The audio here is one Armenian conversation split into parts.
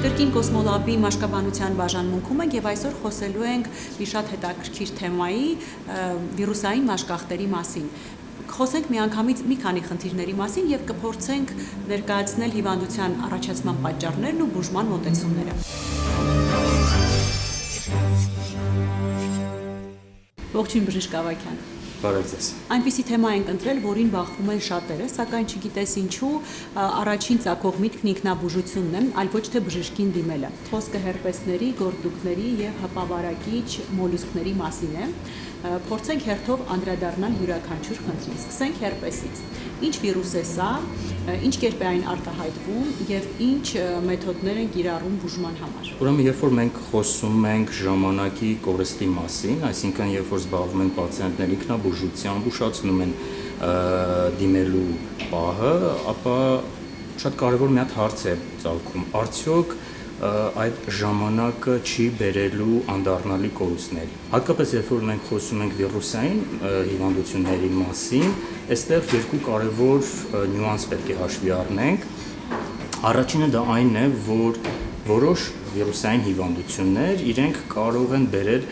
Կրկին Կոսմոլաբի մաշկաբանության բաժանմունքում ենք եւ այսօր խոսելու ենք մի շատ հետաքրքիր թեմայի վիրուսային մաշկախտերի մասին։ Խոսենք միանգամից մի քանի խնդիրների մասին եւ կփորձենք ներկայացնել հիվանդության առաջացման պատճառներն ու բուժման մոտեցումները։ Ողջույն բժիշկ Ավագյան։ Բարև ձեզ։ Այնպիսի թեմա ենք ընտրել, որին բախվում են շատերը, սակայն չգիտես ինչու առաջին ծագող միտքն ինքնաբուժությունն է, այլ ոչ թե բժշկին դիմելը։ Խոսքը հերպեսների, գորտուկների եւ հպավարակիչ մոլուսկների մասին է։ Փորձենք հերթով անդրադառնալ յուրաքանչյուր խնդրին։ Սկսենք հերպեսից։ Ինչ վիրուս է սա, ինչ կերպ է այն արտահայտվում եւ ինչ մեթոդներ են կիրառում բուժման համար։ Ուրեմն, երբ որ մենք խոսում ենք ժամանակի կորստի մասին, այսինքն երբ որ զբաղվում ենք պացիենտների ինքնաբուժությամբ, ուշացնում են դիմելու պահը, ապա շատ կարևոր մի հատ հարց է ծագում. արդյոք այդ ժամանակը չի բերելու անդառնալի կորուստների։ Հատկապես երբ որ մենք խոսում ենք վիրուսային հիվանդությունների մասին, այստեղ երկու կարևոր նյուանս պետք է հաշվի առնենք։ Առաջինը դա այն է, որ որոշ վիրուսային հիվանդություններ իրենք կարող են բերել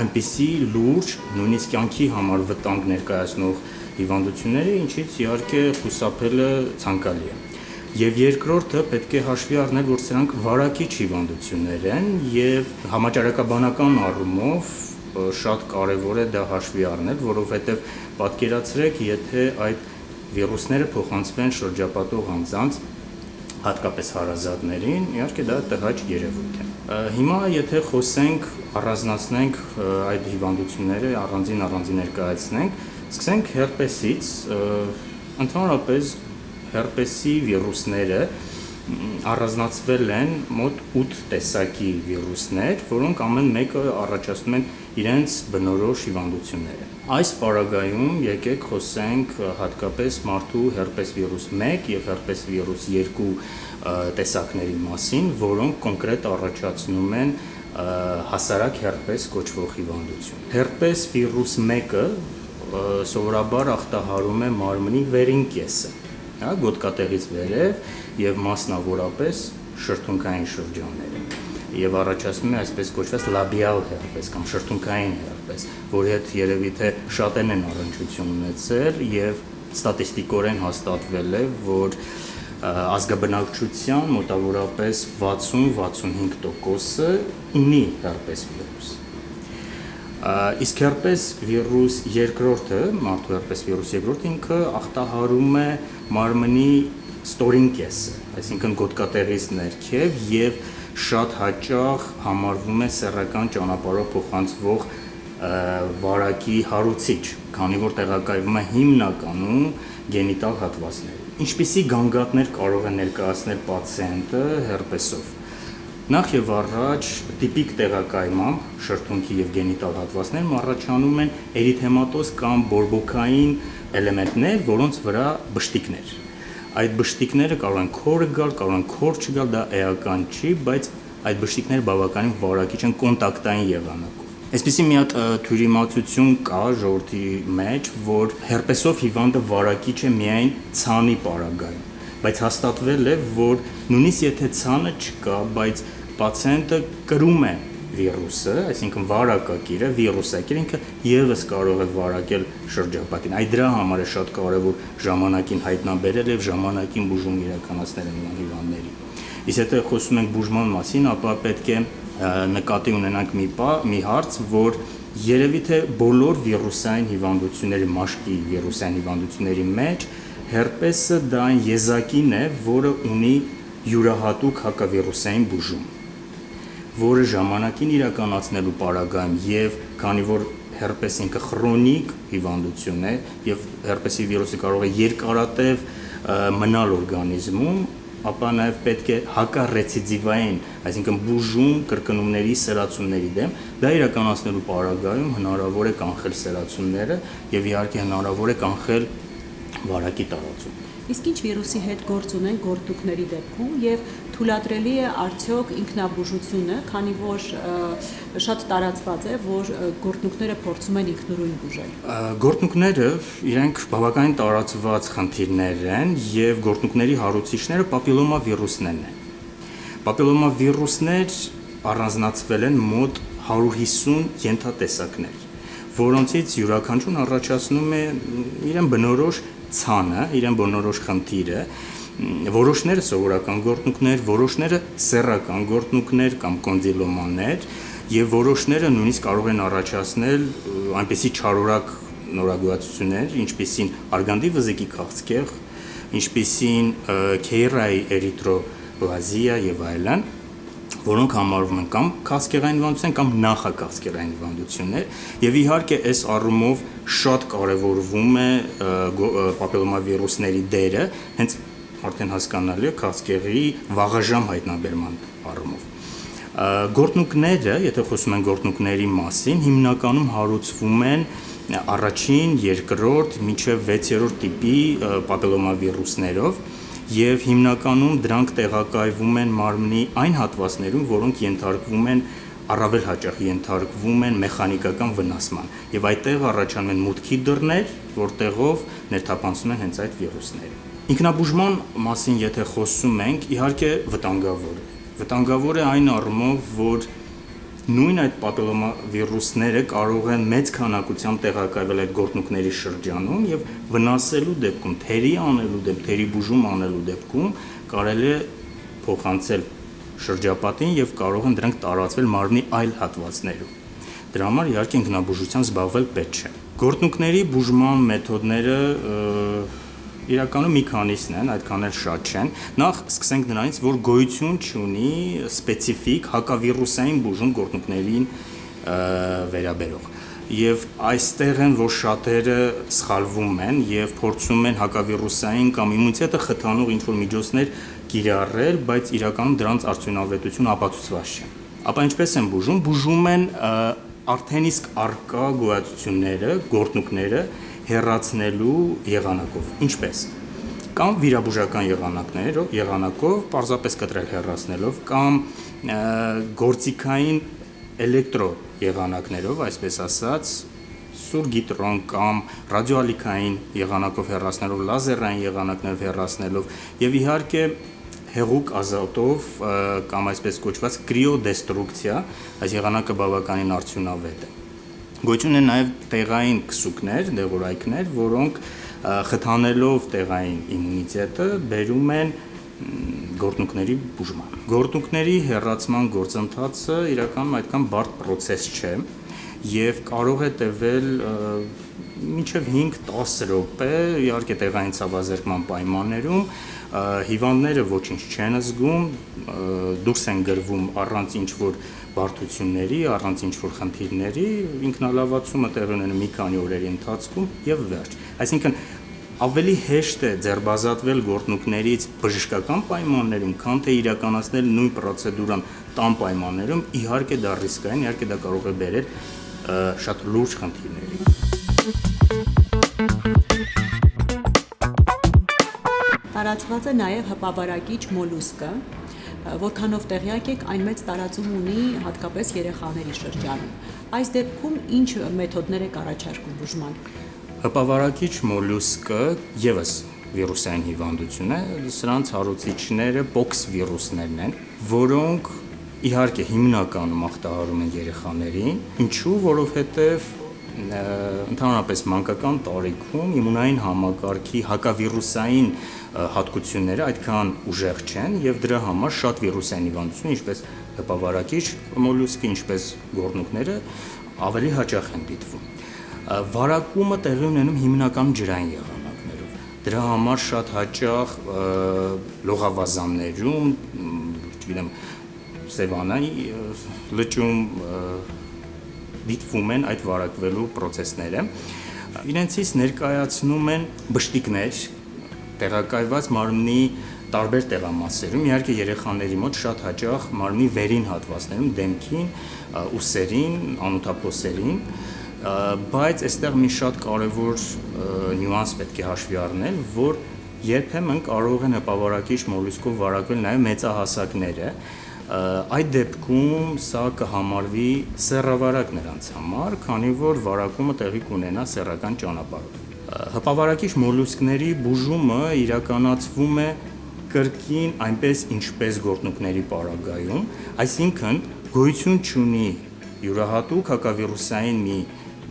այնպիսի լուրջ, նույնիսկ կյանքի համար վտանգ ներկայացնող հիվանդությունները, ինչից իհարկե խուսափելը ցանկալի է։ Եվ երկրորդը պետք է հաշվի առնել, որ սրանք վարակիչ հիվանդություններ են եւ համաճարակաբանական առումով շատ կարեւոր է դա հաշվի առնել, որովհետեւ պատկերացրեք, եթե այդ վիրուսները փոխանցվեն շրջապատող անձանց, հատկապես հարազատներին, իհարկե դա տհաճ երևույթ է։ Հիմա եթե խոսենք, առանձնացնենք այդ հիվանդությունները, առանձին ներկայացնենք, սկսենք հերպեսից, ընդհանրապես հերպեսի վիրուսները առանձնացվել են մոտ 8 տեսակի վիրուսներ, որոնք ամեն մեկը առաջացնում են իրենց բնորոշ հիվանդությունները։ Այս պարագայում եկեք խոսենք հատկապես մարդու հերպես վիրուս 1 եւ հերպես վիրուս 2 տեսակների մասին, որոնք կոնկրետ առաջացնում են հասարակ հերպես կոչվող հիվանդություն։ Հերպես վիրուս 1-ը սովորաբար ախտահարում է մարմնի վերին կեսը, գոտկատեղից վերև եւ մասնավորապես շրթունքային շրջանները եւ առաջացնում է այսպես կոչված լաբիալ հերպես կամ շրթունքային հերպես, որի հետ երևի թե շատերն են առնչություն ունեցել եւ ստատիստիկորեն հաստատվել է, որ ազգաբնակչության մոտավորապես 60-65%-ը ունի հերպես վիրուս։ Իսկ հերպես վիրուս երկրորդը, մարդու հերպես վիրուս երկրորդը ինքը ախտահարում է մարմնի ստորին կեսը, այսինքն գոտկատեղից ներքև եւ շատ հաճախ համարվում է սեռական ճանապարհով փոխանցվող վարակի հարուցիչ, քանի որ տեղակայվում է հիմնականում գենիտալ հատվածներում։ Ինչպիսի գանգատներ կարող է ներկայացնել պացիենտը հերպեսով։ Նախ եւ առաջ տիպիկ տեղակայմամբ շրթունքի եւ գենիտալ հատվածներում առաջանում են էրիթեմատոզ կամ բորբոքային էլեմենտներ, որոնց վրա բշտիկներ։ Այդ բշտիկները կարող են քորը գալ, կարող են քոր չգալ, դա էական չի, բայց այդ բշտիկները բավականին վարակիչ են կոնտակտային եղանակով։ Այսպիսի մի հատ թյուրիմացություն կա ժողովրդի մեջ, որ հերպեսով հիվանդը վարակիչ է միայն ցանի պարագայում, բայց հաստատվել է, որ նույնիսկ եթե ցանը չկա, բայց պացիենտը կրում է վիրուսը, այսինքն վարակակիրը, վիրուսակիրը ինքը եւս կարող է վարակել շրջապատին։ Այդ դրա համար է շատ կարեւոր ժամանակին հայտնաբերել եւ ժամանակին բուժում իրականացնել նման հիվանդների։ Իսկ եթե խոսում ենք բուժման մասին, ապա պետք է նկատի ունենանք մի հարց, որ երևի թե բոլոր վիրուսային հիվանդությունների, մաշկի վիրուսային հիվանդությունների մեջ հերպեսը դա այն եզակին է, որը ունի յուրահատուկ հակավիրուսային բուժում, որը ժամանակին իրականացնելու պարագայում եւ քանի որ հերպեսը ինքը քրոնիկ հիվանդություն է եւ հերպեսի վիրուսը կարող է երկարատև մնալ օրգանիզմում, ապա նաեւ պետք է հակառեցիդիվային, այսինքն բուժում կրկնումների, սրացումների դեմ, դա իրականացնելու պարագայում հնարավոր է կանխել սրացումները եւ իհարկե հնարավոր է կանխել վարակի տարածում։ Իսկ ինչ վիրուսի հետ գործ ունեն գորտուկների դեպքում եւ թույլատրելի է արդյոք ինքնաբուժությունը, քանի որ շատ տարածված է, որ գործունեները փորձում են ինքնուրույն բուժել։ Գործունեները իրենք բավականին տարածված խնդիրներ են եւ գործունեների հարուցիչները պապիլոմավիրուսներն են։ Պապիլոմավիրուսներ առանձնացվել են մոտ 150 ենթատեսակներ, որոնցից յուրաքանչյուրն առաջացնում է իրեն բնորոշ ցանը, իրեն բնորոշ խնդիրը, որոշները սովորական գործունեներ, որոշները սեռական գործունեներ կամ կոնդիլոմաներ եւ որոշները նույնիսկ կարող են առաջացնել այնպիսի չարորակ նորագույացություններ, ինչպիսին արգանդի վզիկի քաղցկեղ, ինչպիսին քեյրայի էրիթրոպլազիա եւ այլն, որոնք համարվում են կամ քաղցկեղային հիվանդություն կամ նախաքաղցկեղային հիվանդություններ եւ իհարկե այս առումով շատ կարեւորվում է պապիլոմավիրուսների դերը հենց արդեն հասկանալի է քաղցկեղի վաղաժամ հայտնաբերման առումով։ Գործունեները, եթե խոսում են գործունեների մասին, հիմնականում հարուցվում են առաջին, երկրորդ, մինչև 6-րդ տիպի պապիլոմավիրուսներով եւ հիմնականում դրանք տեղակայվում են մարմնի այն հատվածներում, որոնք ենթարկվում են առավել հաճախ ենթարկվում են մեխանիկական վնասման եւ այդտեղ առաջանում են մուտքի դռներ, որտեղով ներթափանցում են հենց այդ վիրուսները։ Ինքնաբուժման մասին եթե խոսում ենք, իհարկե վտանգավոր է։ Վտանգավոր է այն առումով, որ նույն այդ պապիլոմավիրուսները կարող են մեծ քանակությամբ տեղակայվել այդ գործունեների շրջանում եւ վնասելու դեպքում, թերի անելու դեպքում, թերի բուժում անելու դեպքում կարելի է փոխանցել շրջապատին եւ կարող են դրանք տարածվել մարմնի այլ հատվածներում։ Դրա համար իհարկե ինքնաբուժությամբ զբաղվել պետք չէ։ Գործունեների բուժման մեթոդները իրականում մի քանիսն են, այդքան էլ շատ չեն։ Նախ սկսենք նրանից, որ գոյություն չունի սպეციფიկ հակավիրուսային բուժում գործունեներին վերաբերող։ Եվ այստեղ են, որ շատերը սխալվում են եւ փորձում են հակավիրուսային կամ իմունիտետը խթանող ինչ-որ միջոցներ կիրառել, բայց իրականում դրանց արդյունավետությունը ապացուցված չէ։ Ապա ինչպես են բուժում։ Բուժում են արդեն իսկ արկա գոյացությունները, գործունեները հեռացնելու եղանակով։ Ինչպես։ Կամ վիրաբուժական եղանակով, պարզապես կտրել հեռացնելով, կամ գործիքային էլեկտրո եղանակներով, այսպես ասած, սուրգիտրոն կամ ռադիոալիքային եղանակով հեռացնելով, լազերային եղանակներով հեռացնելով եւ իհարկե հեղուկ ազոտով կամ այսպես կոչված կրիոդեստրուկցիա, այս եղանակը բավականին արդյունավետ է։ Գոյություն են նաև տեղային քսուկներ, դեղորայքներ, որոնք խթանելով տեղային իմունիտետը բերում են գործունեների բուժման։ Գործունեների հեռացման գործընթացը իրականում այդքան բարդ process չէ եւ կարող է տևել մինչև 5-10 րոպե, իհարկե տեղային ցավազերկման պայմաններում, հիվանդները ոչինչ չեն զգում, դուրս են գրվում առանց ինչ-որ բարդությունների, առանց ինչ-որ խնդիրների, ինքնալավացումը տեղի ունենում մի քանի օրերի ընթացքում եւ վերջ։ Այսինքն ավելի հեշտ է ձերբազատվել գործունեներից բժշկական պայմաններում, քան թե իրականացնել նույն պրոցեդուրան տան պայմաններում, իհարկե դա ռիսկային, իհարկե դա կարող է բերել շատ լուրջ խնդիրների։ Տարածված է նաև հպավարակիչ մոլուսկը, որքանով տեղյակ եք, այն մեծ տարածում ունի հատկապես երեխաների շրջանում։ Այս դեպքում ինչ մեթոդներ եք առաջարկում բուժման։ Հպավարակիչ մոլուսկը եւս վիրուսային հիվանդություն է, սրանց հարուցիչները պոքս վիրուսներն են, որոնք իհարկե հիմնականում ախտահարում են երեխաներին, ինչու, որովհետեւ ընդհանրապես մանկական տարիքում իմունային համակարգի հակավիրուսային հատկությունները այդքան ուժեղ չեն եւ դրա համար շատ վիրուսային հիվանդություն, ինչպես հպավարակիչ մոլուսկը, ինչպես գործունեները ավելի հաճախ են դիտվում։ Վարակումը տեղի ունենում հիմնականում ջրային եղանակներով։ Դրա համար շատ հաճախ լողավազաններում, չգիտեմ, Սևանայի լճում դիտվում են այդ վարակվելու process-ները։ Իրենցից ներկայացնում են բշտիկներ, տեղակայված մարմնի տարբեր տեղամասերում, իհարկե երեխաների մոտ շատ հաճախ մարմնի վերին հատվածներում, դեմքին, ուսերին, անոթափոսերին, բայց այստեղ մի շատ կարևոր նյուանս պետք է հաշվի առնել, որ երբեմն կարող են հպավարակիչ մոլուսկով վարակվել նաև մեծահասակները, այդ դեպքում սա կհամարվի սեռավարակ նրանց համար, քանի որ վարակումը տեղի կունենա սեռական ճանապարհով։ Հպավարակիչ մոլուսկների բուժումը իրականացվում է կրկին այնպես ինչպես գորտնուկների պարագայում, այսինքն գոյություն չունի յուրահատուկ հակավիրուսային մի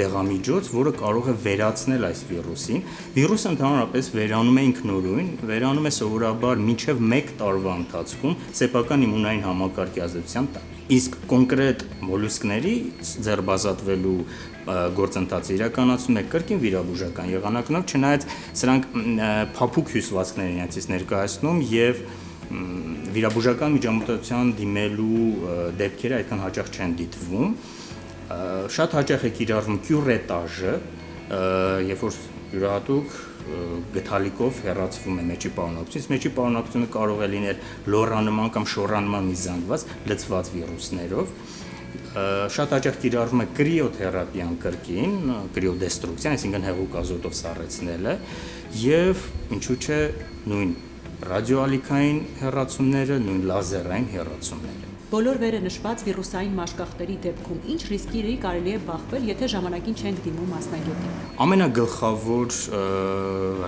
դեղամիջոց, որը կարող է վերացնել այս վիրուսին։ Վիրուսը ընդհանրապես վերանում է ինքնուրույն, վերանում է սովորաբար մինչև 1 տարվա ընթացքում սեփական իմունային համակարգի ազդեցության տակ։ Իսկ կոնկրետ մոլուսկների ձեռբազատվելու գործընթացը իրականացվում է կրկին վիրաբուժական եղանակով, չնայած սրանք փափուկ հյուսվածքներ են իրենցից ներկայացնում եւ վիրաբուժական միջամտության դիմելու դեպքերը այդքան հաճախ չեն դիտվում։ Շատ հաճախ է կիրառվում կյուրետաժը, երբ որ յուրահատուկ գթալիկով հեռացվում է մեջի պարունակությունից, մեջի պարունակությունը կարող է լինել լորանման կամ շորանման մի զանգված լցված վիրուսներով։ Շատ հաճախ կիրառվում է կրիոթերապիան կրկին, կրիոդեստրուկցիան, այսինքն հեղուկ ազոտով սառեցնելը, եւ ինչու՞ չէ նույն ռադիոալիքային հեռացումները, նույն լազերային հեռացումները։ Բոլոր վերը նշված վիրուսային մաշկախտերի դեպքում ինչ ռիսկերի կարելի է բախվել, եթե ժամանակին չենք դիմում մասնագետին։ Ամենագլխավոր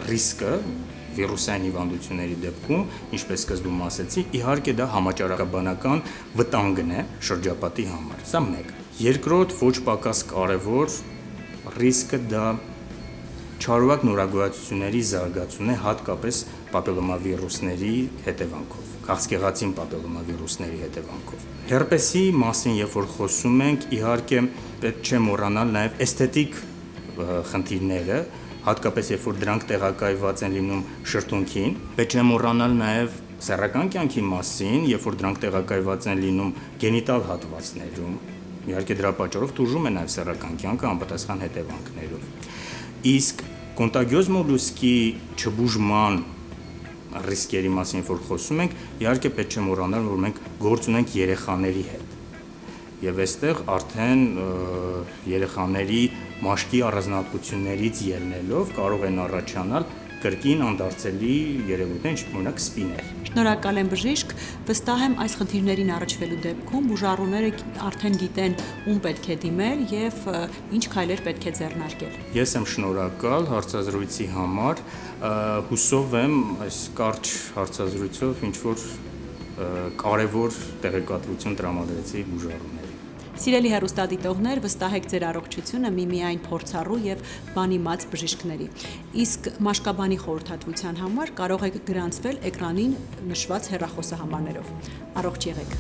ռիսկը վիրուսային հիվանդությունների դեպքում, ինչպես սկզբում ասեցի, իհարկե դա համաճարակաբանական վտանգն է շրջապատի համար։ Սա մեկ։ Երկրորդ ոչ պակաս կարևոր ռիսկը դա չարուակ նորագոյացությունների զարգացումն է, հատկապես պապիլոմավիրուսների հետևանքով, քաղցկեղածին պապիլոմավիրուսների հետևանքով։ Հերպեսի մասին, երբ որ խոսում ենք, իհարկե պետք չէ մոռանալ նաև էսթետիկ խնդիրները, հատկապես երբ որ դրանք տեղակայված են լինում շրթունքին, պետք չէ մոռանալ նաև սեռական կյանքի մասին, երբ որ դրանք տեղակայված են լինում գենիտալ հատվածներում, իհարկե դրա պատճառով տուժում է նաև սեռական կյանքը անպատասխան հետևանքներով։ Իսկ կոնտագիոզ մոլուսկի չբուժման ռիսկերի մասին որ խոսում ենք, իհարկե պետք չէ մոռանալ, որ մենք գործ ունենք երեխաների հետ։ Եվ այստեղ արդեն երեխաների մաշկի առանձնահատկություններից ելնելով կարող են առաջանալ կրկին անդարձելի երևույթներ, օրինակ սպիներ։ Շնորհակալ եմ բժիշկ, վստահ եմ այս խնդիրներին առնչվելու դեպքում բուժառուները արդեն գիտեն ում պետք է դիմել եւ ինչ քայլեր պետք է ձեռնարկել։ Ես եմ շնորհակալ հարցազրույցի համար, հուսով եմ այս կարճ հարցազրույցով ինչ որ կարևոր տեղեկատվություն տրամադրեցի բուժառուներին։ Սիրելի հեռուստադիտողներ, վստահեք ձեր առողջությունը միմիայն փորձառու եւ բանիմաց բժիշկների։ Իսկ մաշկաբանի խորհրդատվության համար կարող եք գրանցվել էկրանին նշված հեռախոսահամարներով։ Առողջ եղեք։